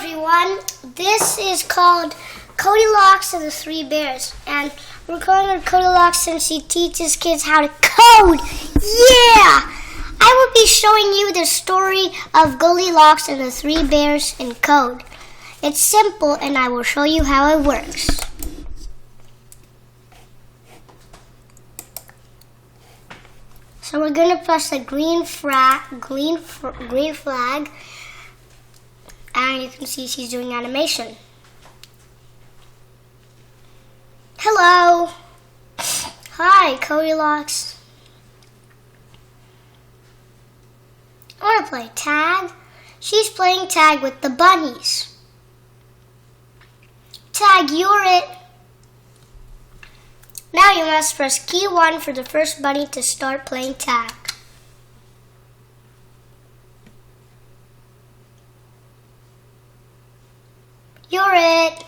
everyone, this is called Codeylocks and the Three Bears, and we're calling it Codeylocks since he teaches kids how to code. Yeah! I will be showing you the story of Goldilocks and the Three Bears in code. It's simple and I will show you how it works. So we're going to press the green flag, and you can see she's doing animation. Hello. Hi, Codeylocks. I want to play tag. She's playing tag with the bunnies. Tag, you're it. Now you must press key 1 for the first bunny to start playing tag. You're it.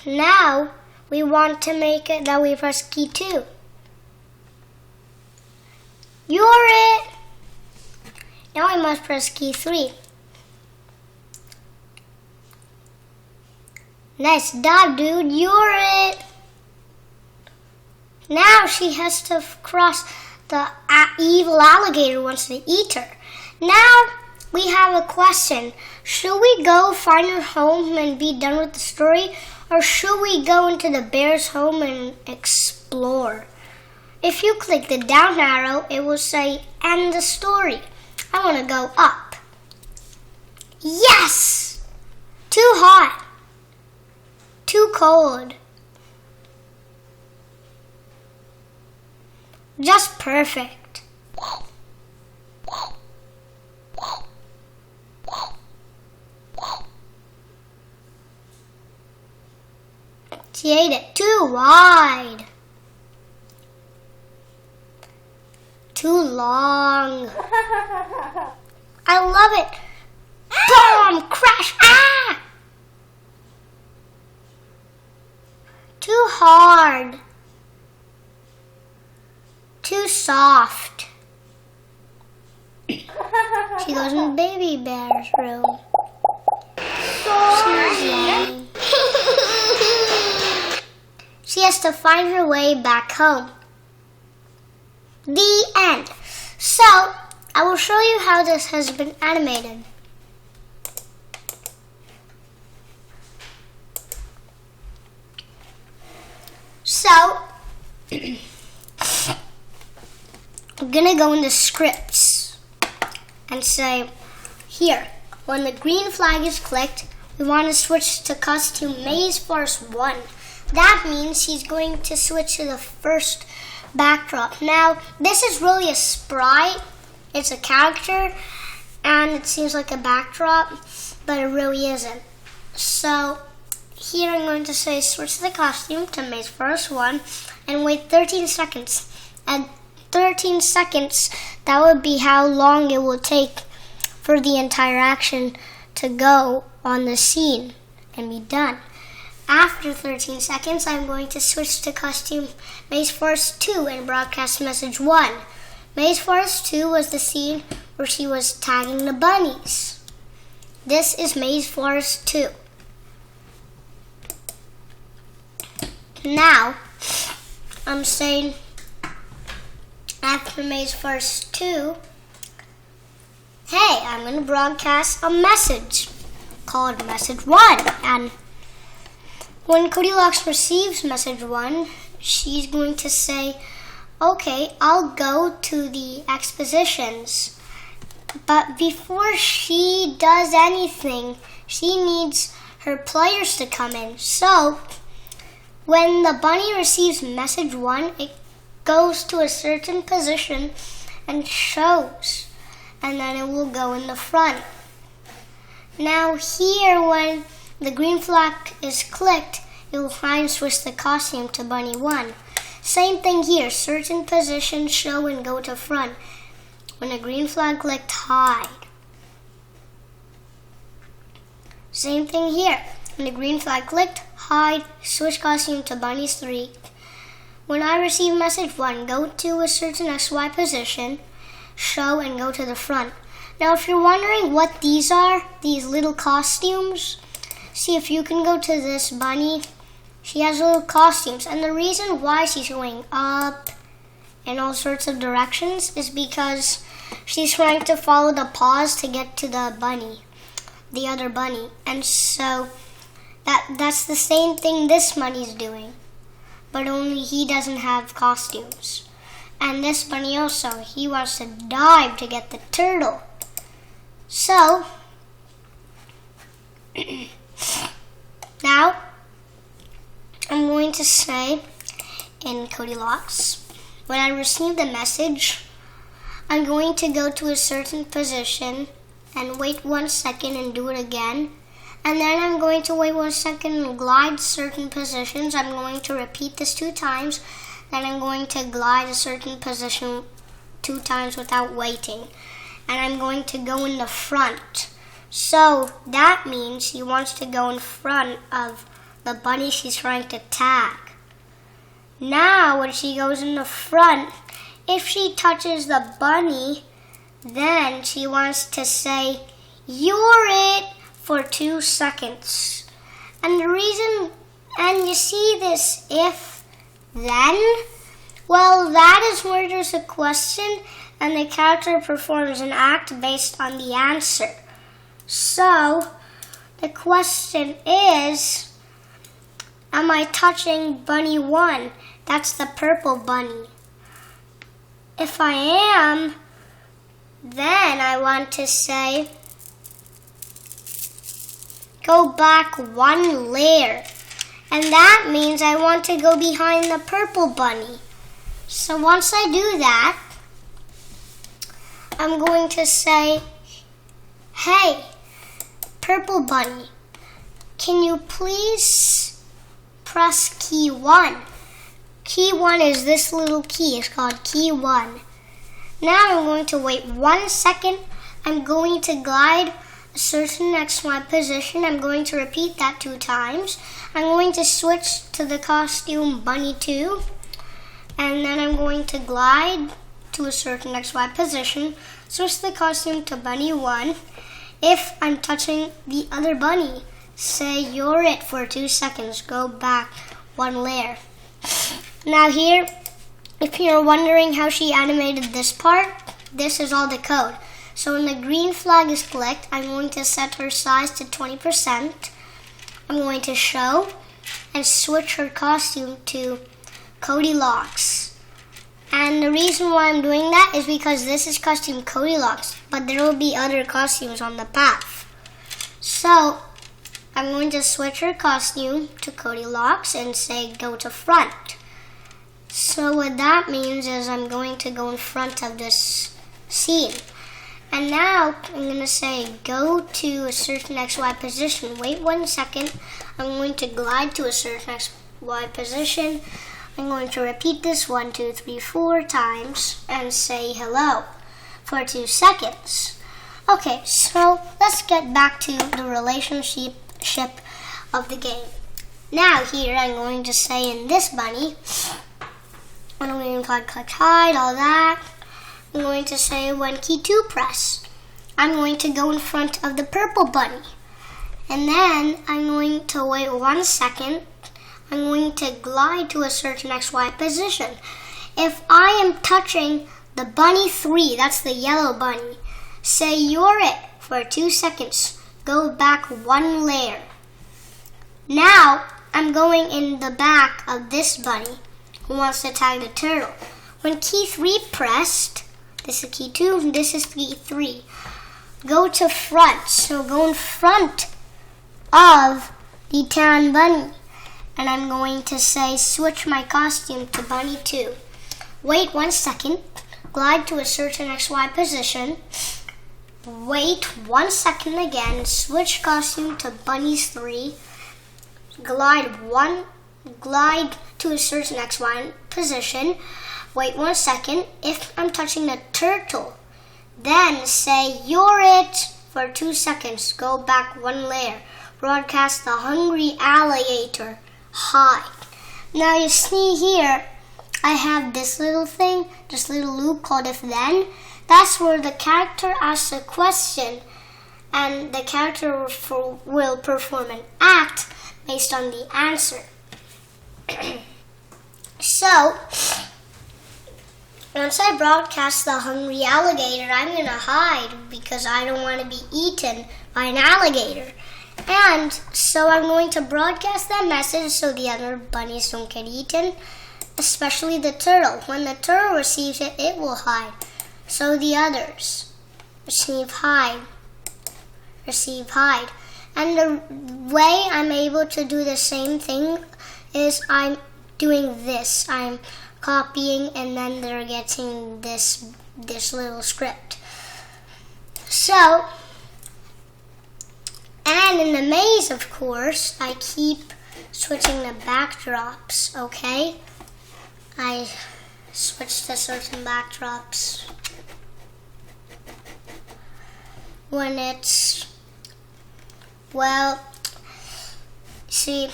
Now we want to make it that we press key 2. You're it. Now we must press key 3. Nice job, dude. You're it. Now she has to cross the evil alligator who wants to eat her. Now we have a question. Should we go find her home and be done with the story? Or should we go into the bear's home and explore? If you click the down arrow, it will say end the story. I want to go up. Yes! Too hot. Too cold. Just perfect. She ate it too wide. Too long. I love it. Boom! Crash! Ah! Too hard. Too soft. She goes in baby bear's room. She's yelling. She has to find her way back home. The end. So, I will show you how this has been animated. So, I'm going to go into scripts and say, here, when the green flag is clicked, we want to switch to costume Maze Forest 1. That means he's going to switch to the first backdrop. Now, this is really a sprite. It's a character, and it seems like a backdrop, but it really isn't. So, here I'm going to say switch the costume to Maze Forest 1 and wait 13 seconds. At 13 seconds, that would be how long it will take for the entire action to go on the scene and be done. After 13 seconds, I'm going to switch to costume Maze Forest 2 and broadcast message 1. Maze Forest 2 was the scene where she was tagging the bunnies. This is Maze Forest 2. Now, I'm saying after Maze Forest 2, hey, I'm going to broadcast a message called message 1. And when Codeylocks receives message 1, she's going to say, okay, I'll go to the expositions. But before she does anything, she needs her players to come in. So, when the bunny receives message 1, it goes to a certain position and shows. And then it will go in the front. Now here, when the green flag is clicked, it will hide and switch the costume to bunny 1. Same thing here, certain positions show and go to front. When the green flag clicked, hide. Same thing here, when the green flag clicked, hide, switch costume to bunny 3. When I receive message 1, go to a certain XY position, show and go to the front. Now, if you're wondering what these are, these little costumes, see if you can go to this bunny. She has little costumes, and the reason why she's going up in all sorts of directions is because she's trying to follow the paws to get to the bunny, the other bunny. And so that's the same thing this bunny's doing, but only he doesn't have costumes. And this bunny also, he wants to dive to get the turtle. So, now, I'm going to say in Codeylocks, when I receive the message, I'm going to go to a certain position and wait 1 second and do it again. And then I'm going to wait 1 second and glide certain positions. I'm going to repeat this 2 times. Then I'm going to glide a certain position 2 times without waiting. And I'm going to go in the front. So that means he wants to go in front of the bunny she's trying to tag. Now when she goes in the front, if she touches the bunny, then she wants to say, "You're it," for 2 seconds. And the reason, and you see this if, then, well, that is where there's a question and the character performs an act based on the answer. So, the question is, am I touching bunny 1? That's the purple bunny. If I am, then I want to say, go back 1 layer. And that means I want to go behind the purple bunny. So once I do that, I'm going to say, "Hey, purple bunny, can you please press key 1? Key 1 is this little key. It's called key 1. Now I'm going to wait 1 second. I'm going to glide a certain XY position. I'm going to repeat that 2 times. I'm going to switch to the costume bunny 2. And then I'm going to glide to a certain XY position. Switch the costume to bunny 1. If I'm touching the other bunny, say "You're it" for 2 seconds. Go back 1 layer. Now here, if you're wondering how she animated this part, this is all the code. So when the green flag is clicked, I'm going to set her size to 20%. I'm going to show and switch her costume to Codeylocks. And the reason why I'm doing that is because this is costume Codeylocks, but there will be other costumes on the path. So I'm going to switch her costume to Codeylocks and say go to front. So what that means is I'm going to go in front of this scene. And now I'm going to say go to a certain XY position. Wait 1 second. I'm going to glide to a certain XY position. I'm going to repeat this 1, 2, 3, 4 times and say hello for 2 seconds. Okay, so let's get back to the relationship of the game. Now here I'm going to say in this bunny, I'm going to click hide, all that. I'm going to say when key 2 pressed, I'm going to go in front of the purple bunny. And then I'm going to wait 1 second. I'm going to glide to a certain XY position. If I am touching the bunny 3, that's the yellow bunny, say "You're it" for 2 seconds. Go back 1 layer. Now I'm going in the back of this bunny who wants to tag the turtle. When key 3 pressed, this is key 2, this is key 3. Go to front, so go in front of the tan bunny. And I'm going to say switch my costume to bunny 2. Wait 1 second, glide to a certain XY position. Wait 1 second again, switch costume to bunny 3. Glide to a certain XY position. Wait 1 second. If I'm touching the turtle, then say "You're it" for 2 seconds. Go back 1 layer. Broadcast the hungry alligator. Hi. Now you see here, I have this little thing, this little loop called if then. That's where the character asks a question and the character will perform an act based on the answer. So, once I broadcast the hungry alligator, I'm going to hide because I don't want to be eaten by an alligator. And so I'm going to broadcast that message so the other bunnies don't get eaten, especially the turtle. When the turtle receives it, it will hide. So the others receive hide. And the way I'm able to do the same thing is I'm doing this. I'm copying and then they're getting this little script. So, and in the maze, of course, I keep switching the backdrops, okay? I switch to certain backdrops. When it's, well, see,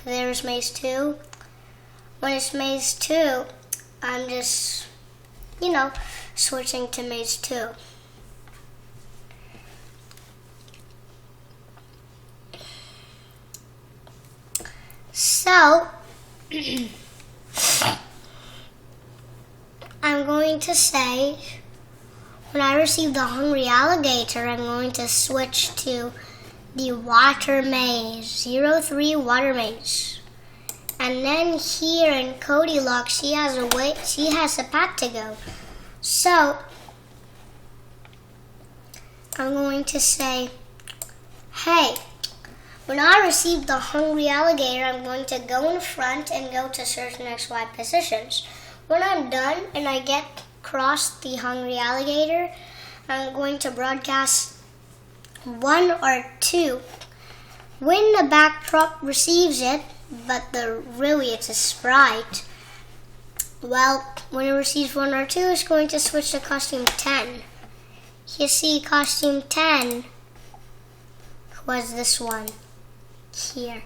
there's maze 2. When it's maze 2, I'm just, switching to maze 2. So, I'm going to say, when I receive the hungry alligator, I'm going to switch to the water maze, 03 water maze. And then here in Codeylocks, she has a path to go. So, I'm going to say, hey, when I receive the hungry alligator, I'm going to go in front and go to certain XY positions. When I'm done and I get across the hungry alligator, I'm going to broadcast 1 or 2. When the backdrop receives it, but really it's a sprite, well, when it receives 1 or 2, it's going to switch to costume 10. You see, costume 10 was this one here.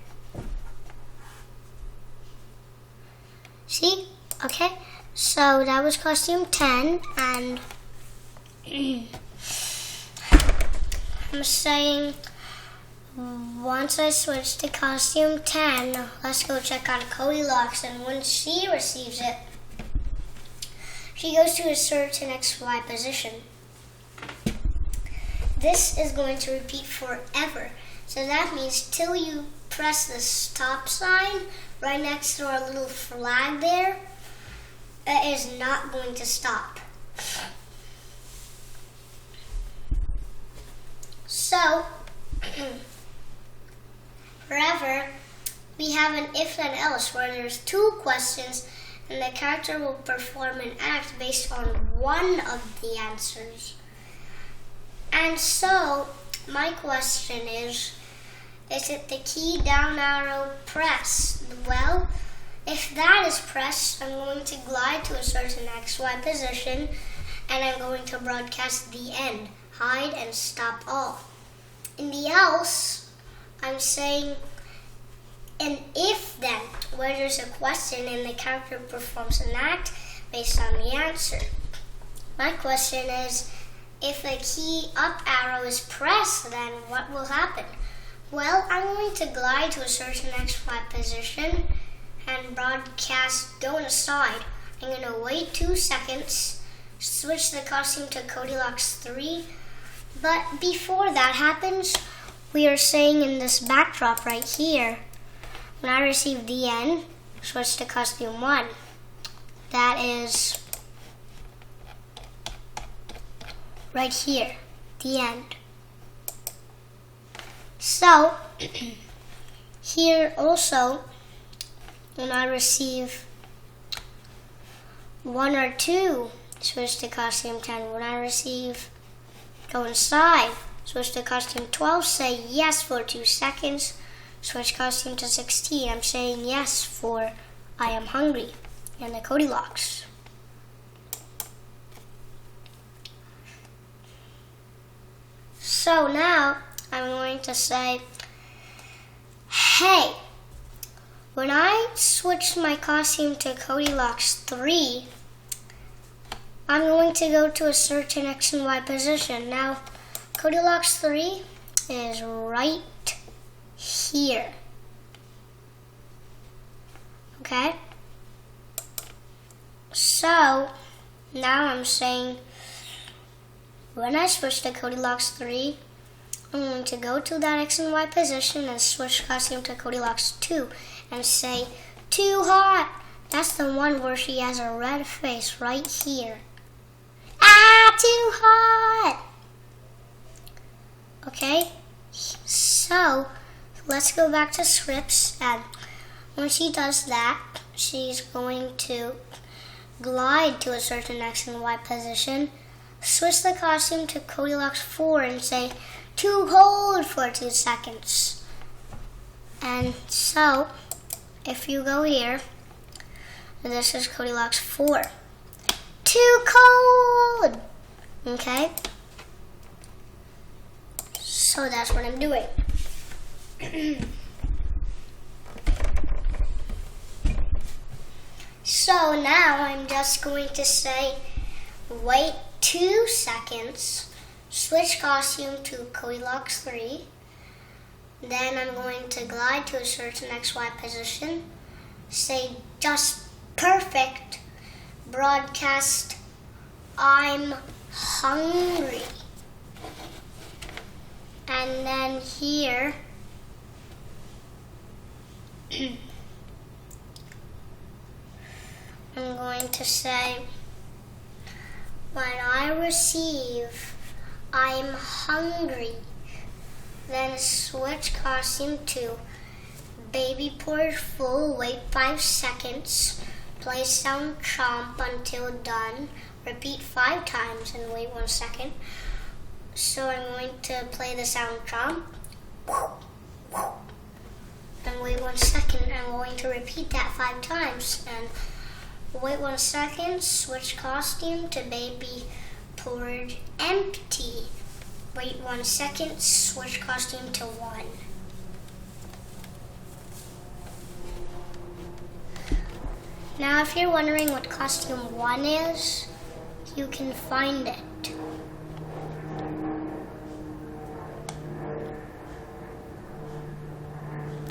See? Okay. So that was costume 10, and I'm saying once I switch to costume 10, let's go check on Codeylocks, and when she receives it, she goes to a certain XY position. This is going to repeat forever. So that means till you press the stop sign right next to our little flag there, it is not going to stop. So, forever, we have an if and else where there's 2 questions and the character will perform an act based on one of the answers. And so, my question is it the key down arrow pressed? Well, if that is pressed, I'm going to glide to a certain XY position and I'm going to broadcast the end, hide and stop all. In the else, I'm saying an if then, where there's a question and the character performs an act based on the answer. My question is, if the key up arrow is pressed, then what will happen? Well, I'm going to glide to a certain XY position and broadcast go inside. I'm going to wait 2 seconds, switch the costume to Codeylocks 3. But before that happens, we are saying in this backdrop right here, when I receive the end, switch to costume 1. That is right here, the end. So, here also, when I receive 1 or 2, switch to costume 10. When I receive go inside, switch to costume 12, say yes for 2 seconds, switch costume to 16. I'm saying yes for I am hungry and the Codeylocks. So now I'm going to say, hey, when I switched my costume to Codeylocks 3, I'm going to go to a certain X and Y position. Now, Codeylocks 3 is right here. Okay? So, now I'm saying, when I switch to Codeylocks 3, I'm going to go to that X and Y position and switch costume to Codeylocks 2 and say, too hot. That's the one where she has a red face right here. Ah, too hot. Okay, so let's go back to scripts, and when she does that, she's going to glide to a certain X and Y position, switch the costume to Codeylocks 4 and say, too cold for 2 seconds. And so, if you go here, this is Codeylocks 4. Too cold! Okay? So that's what I'm doing. So now I'm just going to say, wait 2 seconds, switch costume to Codeylocks 3, then I'm going to glide to a certain XY position, say just perfect, broadcast, I'm hungry. And then here, I'm going to say, when I receive, I'm hungry. Then switch costume to baby Porridge full, wait 5 seconds, play sound chomp until done, repeat 5 times and wait 1 second. So I'm going to play the sound chomp and wait 1 second. I'm going to repeat that 5 times and wait 1 second, switch costume to baby Porridge empty. Wait 1 second, switch costume to 1. Now if you're wondering what costume 1 is, you can find it.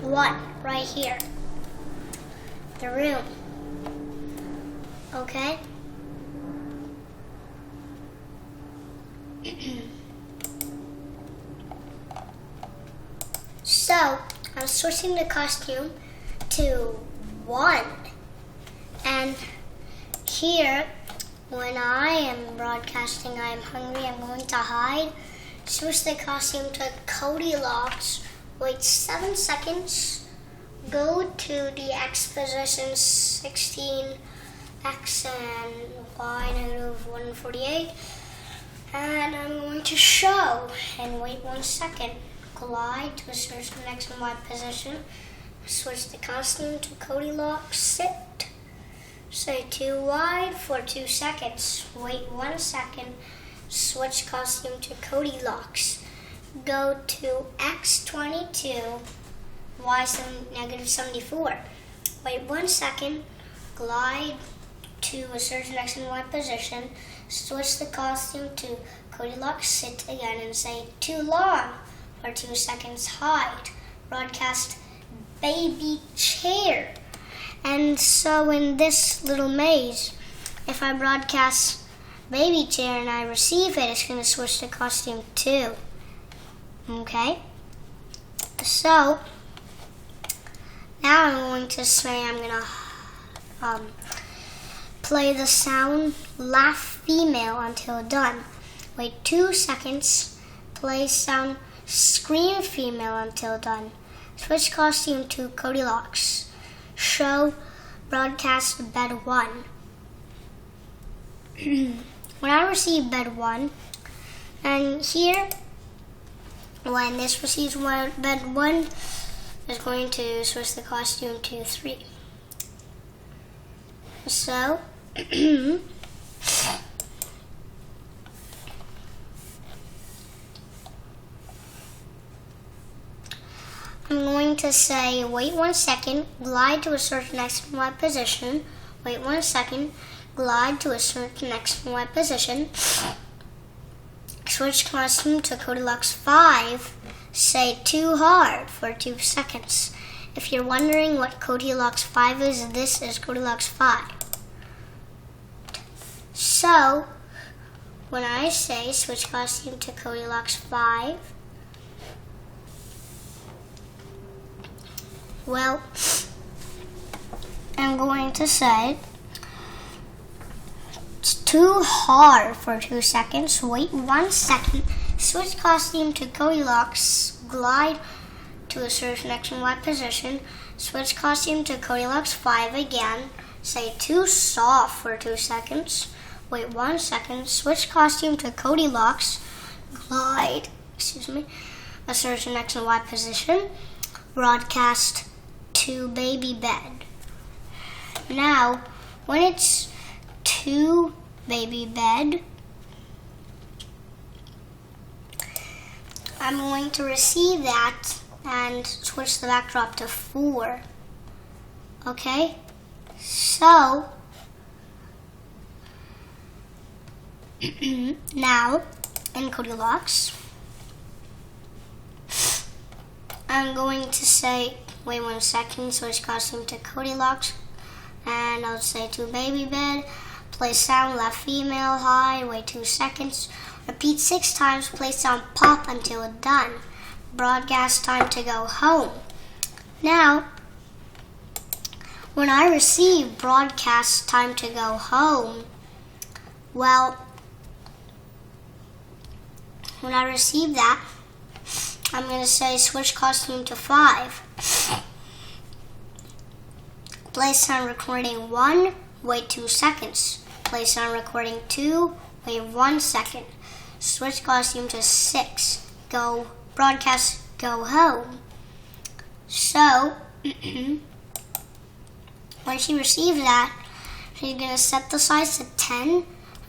One, right here. The room. Okay? So, I'm switching the costume to 1. And here, when I am broadcasting I am hungry, I'm going to hide. Switch the costume to Codeylocks. Wait 7 seconds. Go to the X position 16, X and Y negative 148. And I'm going to show and wait 1 second. Glide to a certain X and Y position. Switch the costume to Codeylocks sit. Say too wide for 2 seconds. Wait 1 second. Switch costume to Codeylocks. Go to X22, Y negative 74. Wait 1 second. Glide to a certain X and Y position. Switch the costume to Codeylocks sit again and say too long for 2 seconds. Hide. Broadcast baby chair. And so in this little maze, if I broadcast baby chair and I receive it, it's going to switch to costume 2. Okay? So, now I'm going to say I'm going to play the sound laugh female until done. Wait 2 seconds, play sound scream female until done. Switch costume to Codeylocks. Show broadcast bed 1. When I receive bed 1, and here, when this receives bed 1, is going to switch the costume to 3. So, I'm going to say, wait 1 second, glide to a certain X and Y position, wait 1 second, glide to a certain X and Y position, switch costume to Codeylocks 5, say too hard for 2 seconds. If you're wondering what Codeylocks 5 is, this is Codeylocks 5. So, when I say switch costume to Codeylocks 5, well, I'm going to say it's too hard for 2 seconds. Wait 1 second. Switch costume to Codeylocks. Glide to a certain X and Y position. Switch costume to Codeylocks 5 again. Say too soft for 2 seconds. Wait 1 second. Switch costume to Codeylocks. Glide, a certain X and Y position. Broadcast to baby bed. Now, when it's to baby bed, I'm going to receive that and switch the backdrop to 4. Okay? So, now, in Codeylocks, I'm going to say, wait 1 second, switch costume to Codeylocks, and I'll say to baby bed, play sound left female high, wait 2 seconds, repeat 6 times, play sound pop until it's done. Broadcast time to go home. Now, when I receive broadcast time to go home, well, when I receive that, I'm going to say switch costume to 5. Play sound recording 1, wait 2 seconds. Play sound recording 2, wait 1 second. Switch costume to 6. Go broadcast, go home. So, when she receives that, she's going to set the size to 10,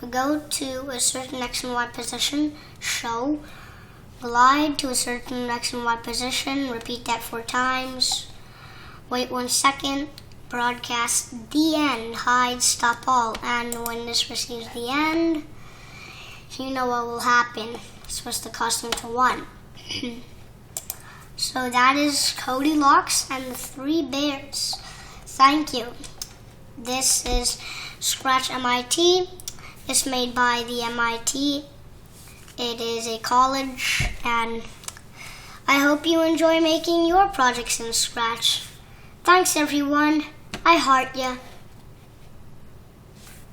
go to a certain X and Y position, show, glide to a certain X and Y position, repeat that 4 times, wait 1 second, broadcast the end, hide, stop all, and when this receives the end, you know what will happen. Switch the costume to 1. So that is Codeylocks and the 3 bears. Thank you. This is Scratch MIT. It's made by the MIT. It is a college, and I hope you enjoy making your projects in Scratch. Thanks everyone. I heart ya.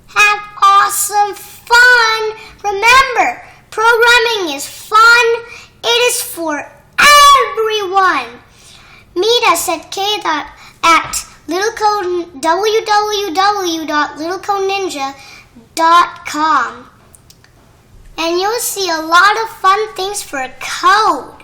Have awesome fun. Remember, programming is fun. It is for everyone. Meet us at Kedar at www.littlecodeninja.com, and you'll see a lot of fun things for code.